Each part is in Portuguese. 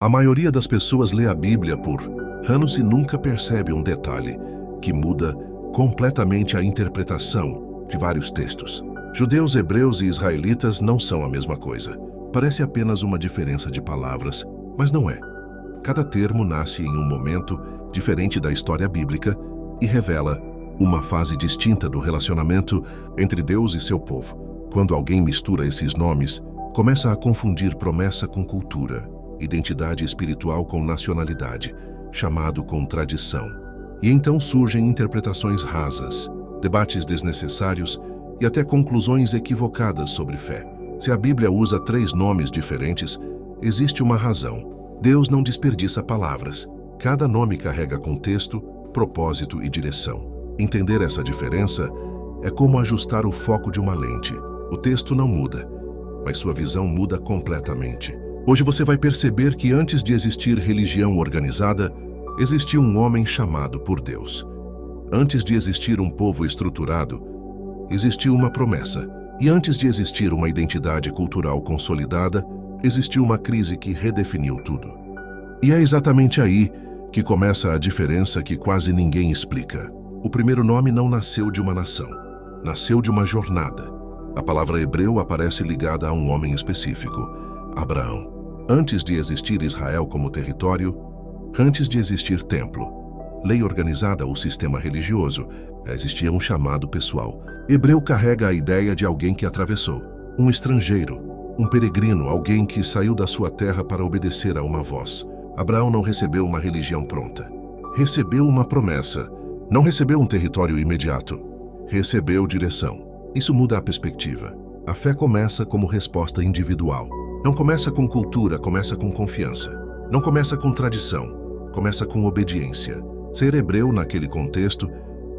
A maioria das pessoas lê a Bíblia por anos e nunca percebe um detalhe que muda completamente a interpretação de vários textos. Judeus, hebreus e israelitas não são a mesma coisa. Parece apenas uma diferença de palavras, mas não é. Cada termo nasce em um momento diferente da história bíblica e revela uma fase distinta do relacionamento entre Deus e seu povo. Quando alguém mistura esses nomes, começa a confundir promessa com cultura, identidade espiritual com nacionalidade, chamado com tradição. E então surgem interpretações rasas, debates desnecessários e até conclusões equivocadas sobre fé. Se a Bíblia usa 3 nomes diferentes, existe uma razão. Deus não desperdiça palavras. Cada nome carrega contexto, propósito e direção. Entender essa diferença é como ajustar o foco de uma lente. O texto não muda, mas sua visão muda completamente. Hoje você vai perceber que antes de existir religião organizada, existia um homem chamado por Deus. Antes de existir um povo estruturado, existiu uma promessa. E antes de existir uma identidade cultural consolidada, existiu uma crise que redefiniu tudo. E é exatamente aí que começa a diferença que quase ninguém explica. O primeiro nome não nasceu de uma nação, nasceu de uma jornada. A palavra hebreu aparece ligada a um homem específico, Abraão. Antes de existir Israel como território, antes de existir templo, lei organizada ou sistema religioso, existia um chamado pessoal. Hebreu carrega a ideia de alguém que atravessou, um estrangeiro, um peregrino, alguém que saiu da sua terra para obedecer a uma voz. Abraão não recebeu uma religião pronta. Recebeu uma promessa. Não recebeu um território imediato. Recebeu direção. Isso muda a perspectiva. A fé começa como resposta individual. Não começa com cultura, começa com confiança. Não começa com tradição, começa com obediência. Ser hebreu naquele contexto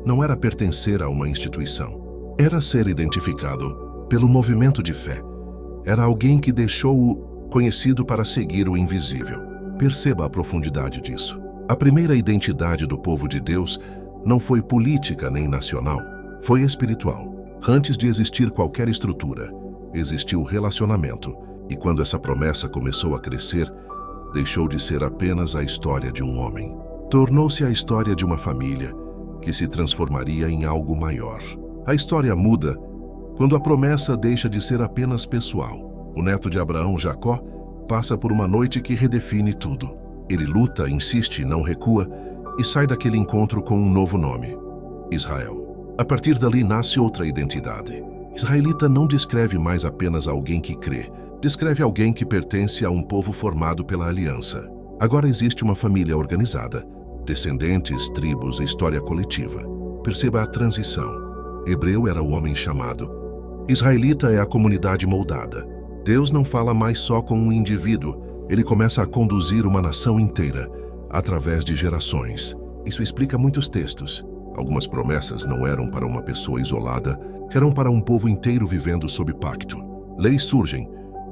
não era pertencer a uma instituição. Era ser identificado pelo movimento de fé. Era alguém que deixou o conhecido para seguir o invisível. Perceba a profundidade disso. A primeira identidade do povo de Deus não foi política nem nacional, foi espiritual. Antes de existir qualquer estrutura, existiu relacionamento. E quando essa promessa começou a crescer, deixou de ser apenas a história de um homem. Tornou-se a história de uma família que se transformaria em algo maior. A história muda quando a promessa deixa de ser apenas pessoal. O neto de Abraão, Jacó, passa por uma noite que redefine tudo. Ele luta, insiste, não recua e sai daquele encontro com um novo nome: Israel. A partir dali nasce outra identidade. Israelita não descreve mais apenas alguém que crê, descreve alguém que pertence a um povo formado pela aliança. Agora existe uma família organizada, descendentes, tribos, história coletiva. Perceba a transição. Hebreu era o homem chamado. Israelita é a comunidade moldada. Deus não fala mais só com um indivíduo, ele começa a conduzir uma nação inteira, através de gerações. Isso explica muitos textos. Algumas promessas não eram para uma pessoa isolada, eram para um povo inteiro vivendo sob pacto. Leis surgem,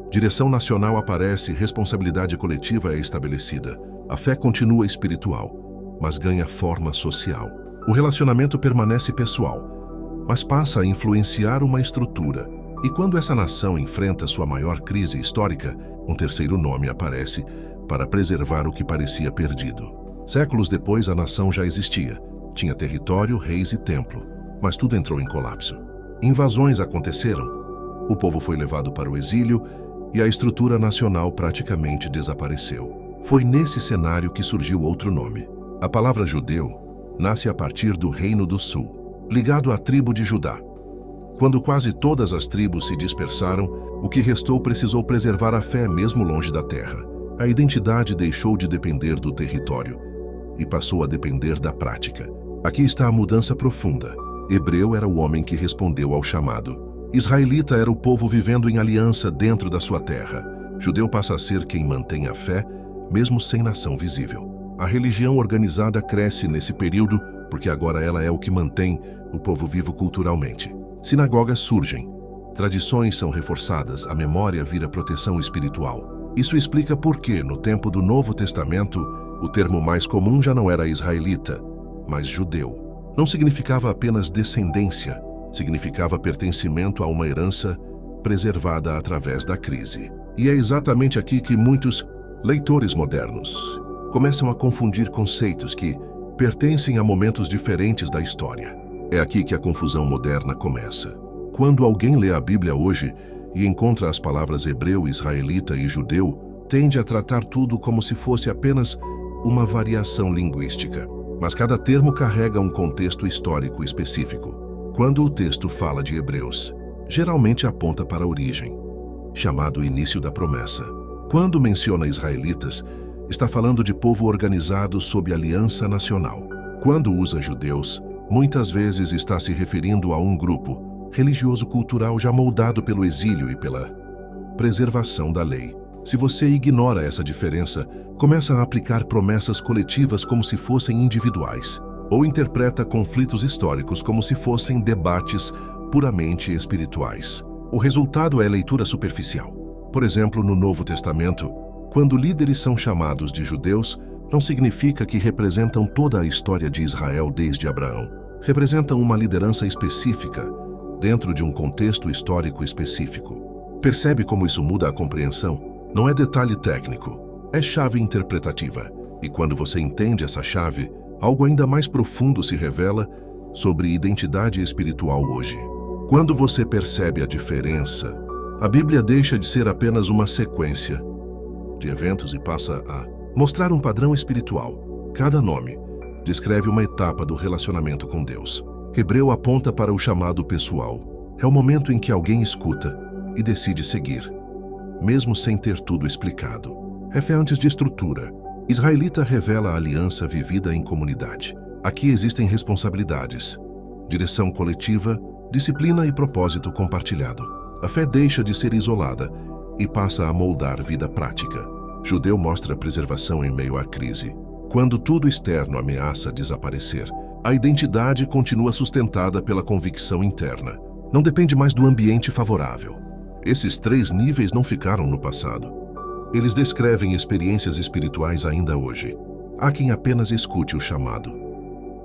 direção nacional aparece, responsabilidade coletiva é estabelecida. A fé continua espiritual, mas ganha forma social. O relacionamento permanece pessoal, mas passa a influenciar uma estrutura. E quando essa nação enfrenta sua maior crise histórica, um terceiro nome aparece para preservar o que parecia perdido. Séculos depois, a nação já existia. Tinha território, reis e templo, mas tudo entrou em colapso. Invasões aconteceram, o povo foi levado para o exílio e a estrutura nacional praticamente desapareceu. Foi nesse cenário que surgiu outro nome. A palavra judeu nasce a partir do Reino do Sul, ligado à tribo de Judá. Quando quase todas as tribos se dispersaram, o que restou precisou preservar a fé mesmo longe da terra. A identidade deixou de depender do território e passou a depender da prática. Aqui está a mudança profunda. Hebreu era o homem que respondeu ao chamado. Israelita era o povo vivendo em aliança dentro da sua terra. Judeu passa a ser quem mantém a fé, mesmo sem nação visível. A religião organizada cresce nesse período porque agora ela é o que mantém o povo vivo culturalmente. Sinagogas surgem, tradições são reforçadas, a memória vira proteção espiritual. Isso explica por que, no tempo do Novo Testamento, o termo mais comum já não era israelita, mas judeu. Não significava apenas descendência, significava pertencimento a uma herança preservada através da crise. E é exatamente aqui que muitos Leitores modernos começam a confundir conceitos que pertencem a momentos diferentes da história. É aqui que a confusão moderna começa. Quando alguém lê a Bíblia hoje e encontra as palavras hebreu, israelita e judeu, tende a tratar tudo como se fosse apenas uma variação linguística. Mas cada termo carrega um contexto histórico específico. Quando o texto fala de Hebreus, geralmente aponta para a origem, chamado início da promessa. Quando menciona israelitas, está falando de povo organizado sob aliança nacional. Quando usa judeus, muitas vezes está se referindo a um grupo religioso-cultural já moldado pelo exílio e pela preservação da lei. Se você ignora essa diferença, começa a aplicar promessas coletivas como se fossem individuais, ou interpreta conflitos históricos como se fossem debates puramente espirituais. O resultado é leitura superficial. Por exemplo, no Novo Testamento, quando líderes são chamados de judeus, não significa que representam toda a história de Israel desde Abraão. Representam uma liderança específica, dentro de um contexto histórico específico. Percebe como isso muda a compreensão? Não é detalhe técnico, é chave interpretativa. E quando você entende essa chave, algo ainda mais profundo se revela sobre identidade espiritual hoje. Quando você percebe a diferença, a Bíblia deixa de ser apenas uma sequência de eventos e passa a mostrar um padrão espiritual. Cada nome descreve uma etapa do relacionamento com Deus. Hebreu aponta para o chamado pessoal. É o momento em que alguém escuta e decide seguir, mesmo sem ter tudo explicado. F é antes de estrutura. Israelita revela a aliança vivida em comunidade. Aqui existem responsabilidades, direção coletiva, disciplina e propósito compartilhado. A fé deixa de ser isolada e passa a moldar vida prática. Judeu mostra preservação em meio à crise. Quando tudo externo ameaça desaparecer, a identidade continua sustentada pela convicção interna. Não depende mais do ambiente favorável. Esses 3 níveis não ficaram no passado. Eles descrevem experiências espirituais ainda hoje. Há quem apenas escute o chamado.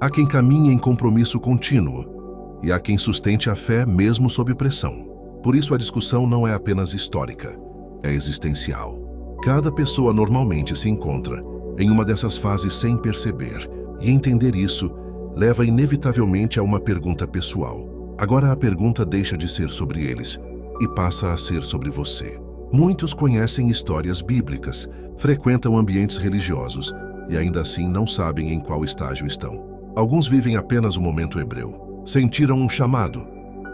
Há quem caminhe em compromisso contínuo. E há quem sustente a fé mesmo sob pressão. Por isso a discussão não é apenas histórica, é existencial. Cada pessoa normalmente se encontra em uma dessas fases sem perceber. E entender isso leva inevitavelmente a uma pergunta pessoal. Agora a pergunta deixa de ser sobre eles e passa a ser sobre você. Muitos conhecem histórias bíblicas, frequentam ambientes religiosos e ainda assim não sabem em qual estágio estão. Alguns vivem apenas o momento hebreu. Sentiram um chamado,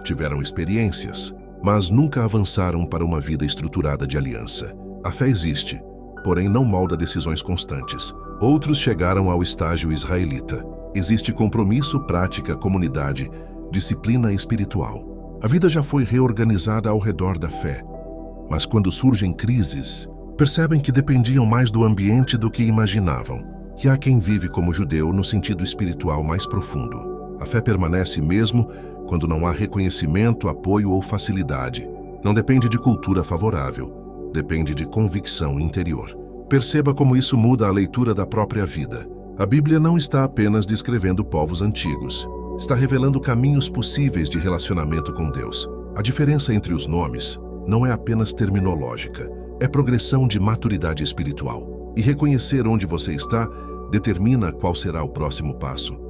tiveram experiências, mas nunca avançaram para uma vida estruturada de aliança. A fé existe, porém não molda decisões constantes. Outros chegaram ao estágio israelita. Existe compromisso, prática, comunidade, disciplina espiritual. A vida já foi reorganizada ao redor da fé. Mas quando surgem crises, percebem que dependiam mais do ambiente do que imaginavam. E há quem vive como judeu no sentido espiritual mais profundo. A fé permanece mesmo quando não há reconhecimento, apoio ou facilidade. Não depende de cultura favorável, depende de convicção interior. Perceba como isso muda a leitura da própria vida. A Bíblia não está apenas descrevendo povos antigos. Está revelando caminhos possíveis de relacionamento com Deus. A diferença entre os nomes não é apenas terminológica, é progressão de maturidade espiritual. E reconhecer onde você está determina qual será o próximo passo.